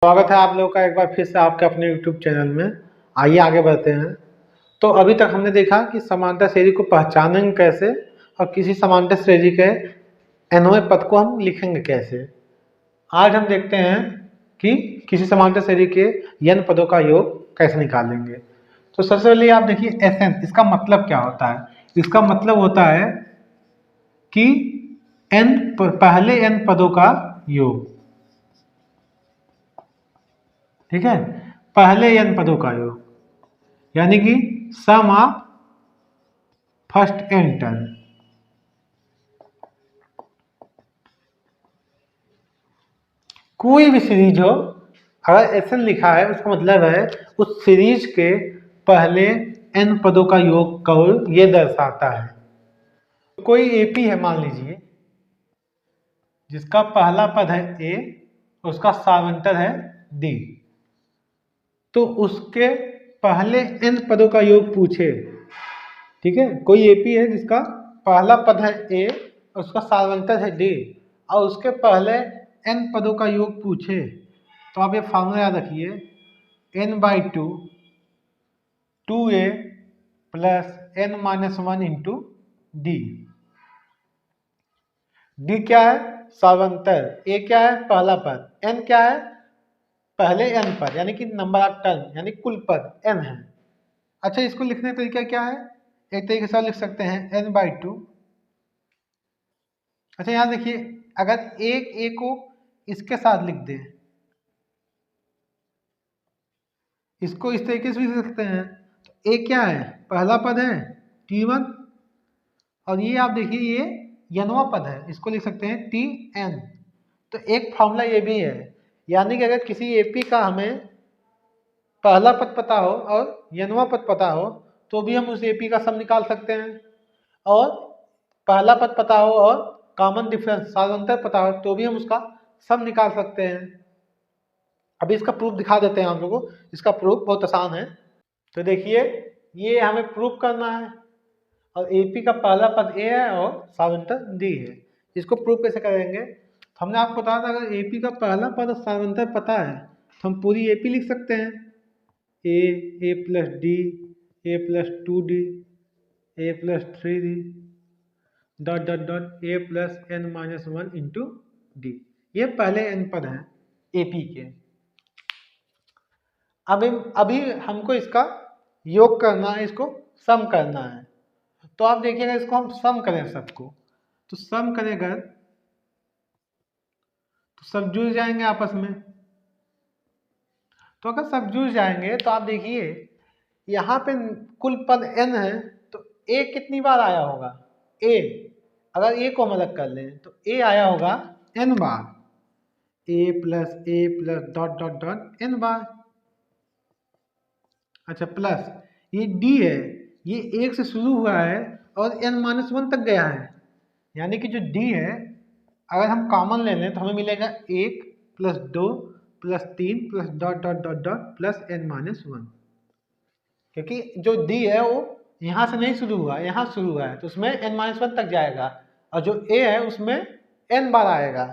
स्वागत है आप लोगों का एक बार फिर से आपके अपने YouTube चैनल में। आइए आगे बढ़ते हैं। तो अभी तक हमने देखा कि समांतर श्रेणी को पहचानेंगे कैसे और किसी समांतर श्रेणी के nवें पद को हम लिखेंगे कैसे। आज हम देखते हैं कि किसी समांतर श्रेणी के n पदों का योग कैसे निकालेंगे। तो सबसे पहले आप देखिए Sn, इसका मतलब क्या होता है। इसका मतलब होता है कि पहले n पदों का योग, ठीक है, पहले n पदों का योग, यानी कि सम ऑफ फर्स्ट n टर्म। कोई भी सीरीज हो, अगर एसन लिखा है उसका मतलब है उस सीरीज के पहले n पदों का योग को ये दर्शाता है। कोई एपी है मान लीजिए, जिसका पहला पद है a, उसका सामांतर है d, तो उसके पहले n पदों का योग पूछे, ठीक है। कोई एपी है जिसका पहला पद है a, उसका सामांतर है d और उसके पहले n पदों का योग पूछे, तो आप ये फार्मूला याद रखिए, n/2 2a plus n-1 into D. D क्या है? सामांतर। ए क्या है? पहला पद। n क्या है? पहले n पद, यानी कि नंबर ऑफ टर्म, यानी कुल पद n है। अच्छा, इसको लिखने का तरीका क्या है? एक तरीके से लिख सकते हैं n/2। अच्छा, यहाँ देखिए, अगर एक ए को इसके साथ लिख दें, इसको इस तरीके से भी लिख सकते हैं। तो ए क्या है? पहला पद है t1, और ये आप देखिए ये nवां पद है, इसको लिख सकते हैं tn। तो एक फॉर्मूला ये भी है, यानी कि अगर किसी एपी का हमें पहला पद पता हो और nवां पद पता हो तो भी हम उस एपी का सम निकाल सकते हैं, और पहला पद पता हो और कॉमन डिफरेंस साधारणतः पता हो तो भी हम उसका सम निकाल सकते हैं। अभी इसका प्रूफ दिखा देते हैं हम लोगों को। इसका प्रूफ बहुत आसान है। तो देखिए, ये हमें प्रूफ करना है, और एपी का पहला पद ए है और सामांतर डी है। इसको प्रूफ कैसे करेंगे? तो हमने आपको बताया था, अगर एपी का पहला पद और सामांतर पता है तो हम पूरी एपी लिख सकते हैं। A plus D, A plus 2d, A plus 3d, dot dot dot A plus n-1 into D. ये पहले n पद हैं एपी के। अभी हमको इसका योग करना है, इसको सम करना है। तो आप देखिएगा, इसको हम सम करें सबको, तो सम करेगा तो सब जुड़ जाएंगे आपस में। तो अगर सब जुड़ जाएंगे तो आप देखिए, यहाँ पे कुल पद n है, तो a कितनी बार आया होगा? a, अगर a को हम अलग कर लें तो a आया होगा n bar, a plus dot dot dot n बार। अच्छा, प्लस ये d है, ये 1 से शुरू हुआ है और n-1 तक गया है, यानी कि जो d है अगर हम कॉमन ले लें तो हमें मिलेगा 1 plus 2 plus 3 plus dot dot dot dot plus n-1, क्योंकि जो d है वो यहाँ से नहीं शुरू हुआ, यहाँ शुरू हुआ है, तो उसमें n-1 तक जाएगा, और जो a है उसमें n बार आएगा।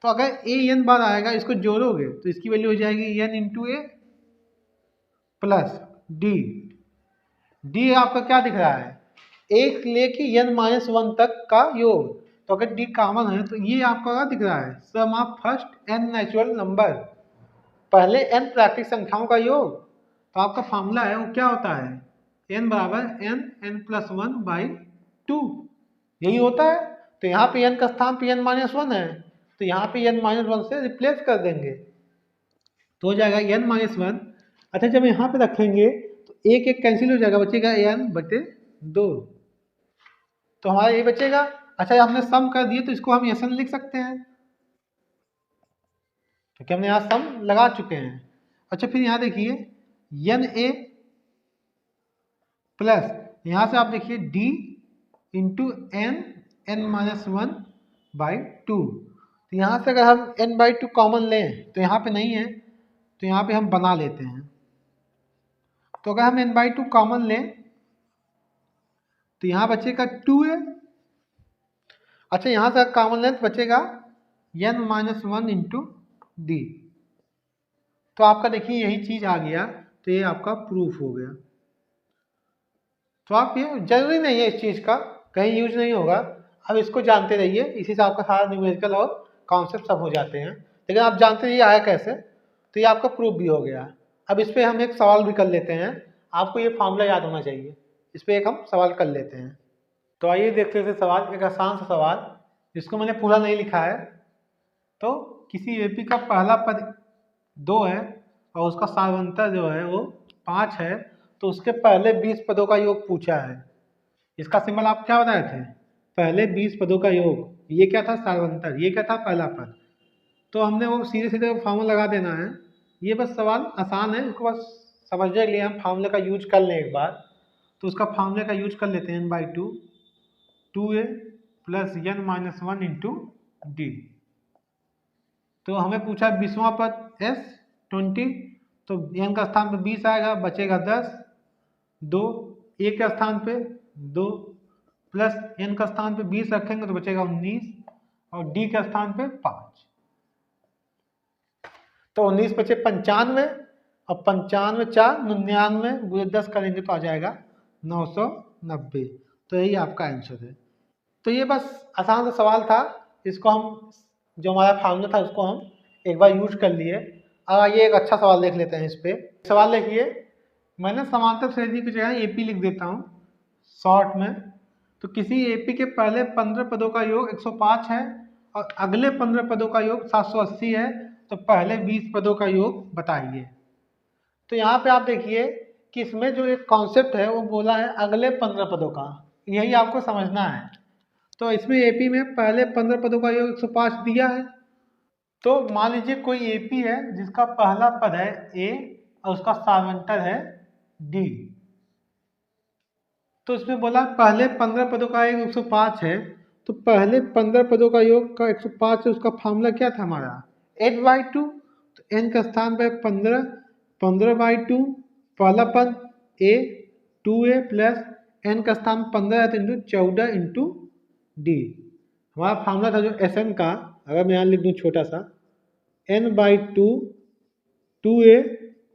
तो अगर a n बार आएगा, इसको जोड़ोगे तो इसकी वैल्यू हो जाएगी n इंटू ए प्लस डी। डी आपका क्या दिख रहा है? एक लेके n-1 तक का योग। तो अगर डी कॉमन है तो ये आपका क्या दिख रहा है? Sum of first n natural number, पहले n प्राकृतिक संख्याओं का योग। तो आपका फॉर्मूला है वो क्या होता है? n बराबर n+1/2, यही होता है। तो यहाँ पे n का स्थान पे n-1 है, तो यहाँ पे n-1 से रिप्लेस कर देंगे तो हो जाएगा n-1। अच्छा, जब यहाँ पे रखेंगे तो एक एक कैंसिल हो जाएगा, बचेगा n/2, तो हमारा ये बचेगा। अच्छा, हमने सम कर दिए तो इसको हम एसन लिख सकते हैं, क्योंकि हमने यहाँ सम लगा चुके हैं। अच्छा, फिर यहाँ देखिए n a प्लस, यहाँ से आप देखिए d इंटू n-1/2। तो यहाँ से अगर हम n/2 कॉमन लें तो यहाँ पे नहीं है, तो यहाँ पे हम बना लेते हैं। तो अगर हम n/2 कॉमन लें तो यहाँ बचेगा 2a। अच्छा, यहाँ से कॉमन लें तो बचेगा n-1 इंटू डी। तो आपका देखिए यही चीज़ आ गया, तो ये आपका प्रूफ हो गया। तो आप ये जरूरी नहीं है इस चीज़ का, कहीं यूज नहीं होगा, अब इसको जानते रहिए, इसी से आपका सारा न्यूमेरिकल और कॉन्सेप्ट सब हो जाते हैं। लेकिन आप जानते रहिए आया कैसे, तो ये आपका प्रूफ भी हो गया। अब इस पर हम एक सवाल भी कर लेते हैं, आपको ये फॉर्मूला याद होना चाहिए, इस पर एक हम सवाल कर लेते हैं। तो आइए देखते थे सवाल, एक आसान सा सवाल जिसको मैंने पूरा नहीं लिखा है। तो किसी एपी का पहला पद 2 है और उसका साधारणता जो है वो 5 है, तो उसके पहले 20 पदों का योग पूछा है। इसका सिंबल आप क्या बताए थे, पहले 20 पदों का योग, ये क्या था साधारणता, ये क्या था पहला पद। तो हमने वो सीधे सीधे फार्मूला लगा देना है, ये बस सवाल आसान है, इसको बस समझने के लिए हम फार्मूले का यूज कर लें एक बार। तो उसका फार्मूले का यूज कर लेते हैं n/2 2a plus n - 1 into D. तो हमें पूछा 20वां पद s 20, तो n का स्थान पे 20 आएगा, बचेगा 10, 2 a के स्थान पे 2 प्लस n का स्थान पे 20 रखेंगे तो बचेगा 19 और d के स्थान पे 5। तो 19 बचे 95 और 95 4 99 गुणे 10 करेंगे तो आ जाएगा 990। तो यही आपका आंसर है। तो ये बस आसान सा सवाल था, इसको हम जो हमारा फार्मूला था उसको हम एक बार यूज कर लिए। अब आइए एक अच्छा सवाल देख लेते हैं इस पे। सवाल देखिए, मैंने समांतर श्रेणी की जगह एपी लिख देता हूँ शॉर्ट में। तो किसी एपी के पहले 15 पदों का योग 105 है और अगले 15 पदों का योग 780 है, तो पहले 20 पदों का योग बताइए। तो यहाँ पे आप देखिए कि इसमें जो एक कॉन्सेप्ट है वो बोला है अगले 15 पदों का, यही आपको समझना है। तो इसमें एपी में पहले 15 पदों का योग 105 दिया है। तो मान लीजिए कोई एपी है जिसका पहला पद है ए और उसका सारवंतर है डी। तो इसमें बोला पहले 15 पदों का योग 105 है, तो पहले 15 पदों का योग का 105 है, उसका फार्मूला क्या था हमारा 8/2। तो n का स्थान पे 15, 15/2 पहला पद a 2a प्लस n का स्थान 15 है तो इंटू 14 इंटू डी। हमारा फार्मूला था जो एस एन का, अगर मैं यहाँ लिख दूँ छोटा सा n/2 2a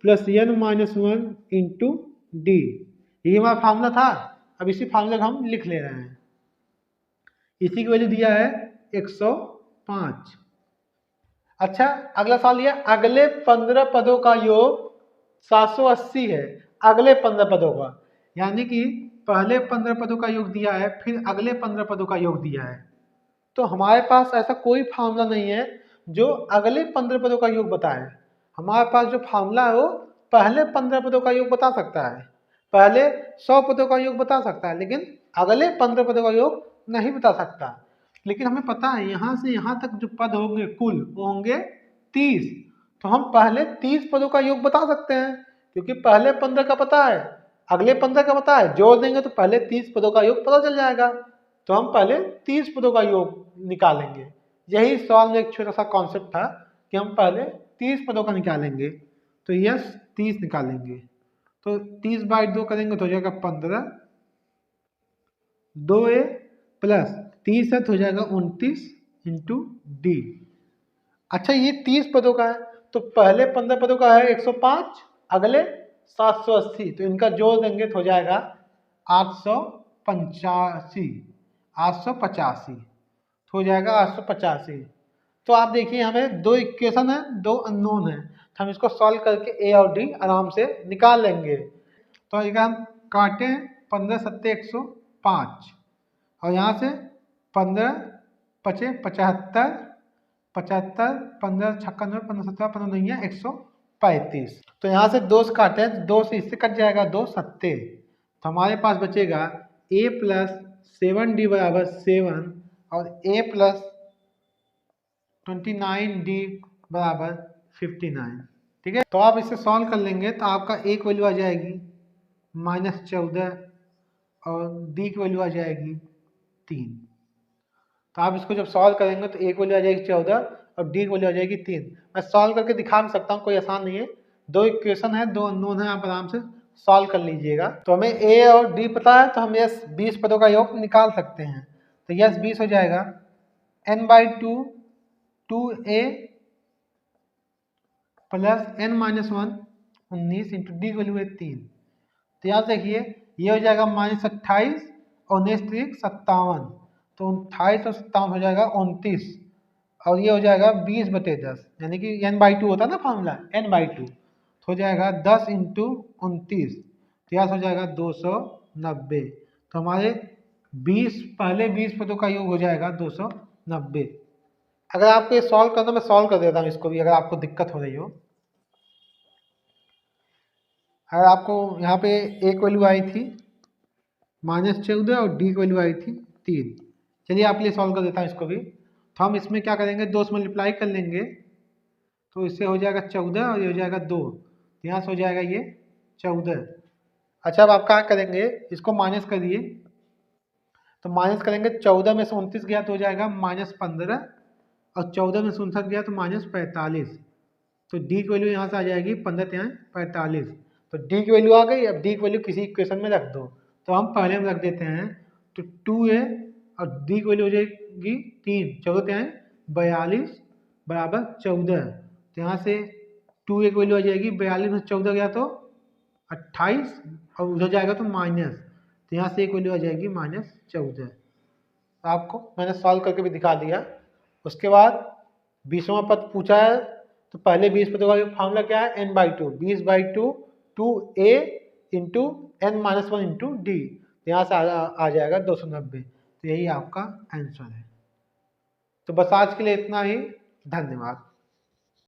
plus n - 1 into D, ये हमारा फार्मूला था। अब इसी फार्मूले को हम लिख ले रहे हैं, इसी की वैल्यू दिया है 105। अच्छा अगला सवाल ये अगले 15 पदों का योग 780 है, अगले 15 पदों का, यानी कि पहले 15 पदों का योग दिया है फिर अगले 15 पदों का योग दिया है। तो हमारे पास ऐसा कोई फार्मूला नहीं है जो अगले 15 पदों का योग बताए। हमारे पास जो फार्मूला है वो पहले 15 पदों का योग बता सकता है, पहले 100 पदों का योग बता सकता है, लेकिन अगले 15 पदों का योग नहीं बता सकता। लेकिन हमें पता है यहाँ से यहाँ तक जो पद होंगे कुल वो होंगे 30, तो हम पहले 30 पदों का योग बता सकते हैं, क्योंकि पहले 15 का पता है अगले 15 का पता है, जोड़ देंगे तो पहले 30 पदों का योग पता चल जाएगा। तो हम पहले 30 पदों का योग निकालेंगे। यही सवाल में एक छोटा सा कॉन्सेप्ट था कि हम पहले 30 पदों का निकालेंगे। तो यस 30 निकालेंगे, तो 30/2 करेंगे तो हो जाएगा 15, 2a प्लस 30 है तो हो जाएगा 29 इंटू डी। अच्छा ये 30 पदों का है, तो पहले 15 पदों का है 105, अगले 780, तो इनका जोड़ देंगे तो हो जाएगा 885, 885 हो जाएगा 885। तो आप देखिए हमें दो इक्वेशन है, दो अननोन है, तो हम इसको सॉल्व करके ए और डी आराम से निकाल लेंगे। तो अगर हम काटें 15 सत्ते 105 और यहाँ से 15 पचे 75, 75 15 छक्का 15 17 15 नहीं है 135। तो यहाँ से 2 से काटे, 2 से इससे कट जाएगा 2 सत्ते, तो हमारे पास बचेगा a प्लस 7d बराबर 7 और a प्लस 29d बराबर 59। ठीक है, तो आप इसे सॉल्व कर लेंगे तो आपका एक वैल्यू आ जाएगी -14 और d की वैल्यू आ जाएगी 3। तो आप इसको जब सॉल्व करेंगे तो एक वैल्यू आ जाएगी 14 और डी की वैल्यू आ जाएगी 3। मैं सॉल्व करके दिखा भी सकता हूँ, कोई आसान नहीं है, दो इक्वेशन है, दो अननोन है, आप आराम से सॉल्व कर लीजिएगा। तो हमें ए और डी पता है तो हम यस 20 पदों का योग निकाल सकते हैं। तो यस 20 हो जाएगा n/2 2a plus n minus one 19 into D की वैल्यू है 3। तो यहाँ देखिए ये हो जाएगा -28 और 19×3 = 57, तो 28 और 57 हो जाएगा 29, और ये हो जाएगा 20/10, यानी कि n/2 होता है ना फॉर्मूला n/2, तो हो जाएगा 10 इंटू 29, तो यहाँ हो जाएगा 290। तो हमारे 20 पहले 20 पदों का योग हो जाएगा 290। अगर आपको ये सॉल्व करना, मैं सॉल्व कर देता हूँ इसको भी, अगर आपको दिक्कत हो रही हो। अगर आपको यहाँ पे a की वैल्यू आई थी -14 और d की वैल्यू आई थी 3, चलिए आपके लिए सॉल्व कर देता हूँ इसको भी। तो हम इसमें क्या करेंगे, 2 से मल्टीप्लाई कर लेंगे, तो इससे हो जाएगा 14 और ये हो जाएगा 2, यहाँ से हो जाएगा ये 14। अच्छा अब आप क्या करेंगे, इसको माइनस करिए, तो माइनस करेंगे 14 में से 29 गया तो हो जाएगा -15, और 14 में से 59 गया तो -45, तो डी की वैल्यू यहाँ से आ जाएगी 15×45, तो डी की वैल्यू आ गई। अब डी की वैल्यू किसी इक्वेशन में रख दो, तो हम पहले में रख देते हैं, तो 2a और डी की वैल्यू हो जाएगी 3, 14×42 बराबर 14, तो यहाँ से 2a की वैल्यू आ जाएगी 42 में 14 गया तो 28, और उधर जाएगा तो माइनस, तो यहाँ से एक वैल्यू आ जाएगी -14। आपको मैंने सॉल्व करके भी दिखा दिया। उसके बाद 20वां पद पूछा है, तो पहले 20 पदों का फॉर्मूला क्या है, n/2, 20/2 2a into n-1 into D, यहाँ से आ जाएगा 290, तो यही आपका आंसर है। तो बस आज के लिए इतना ही, धन्यवाद।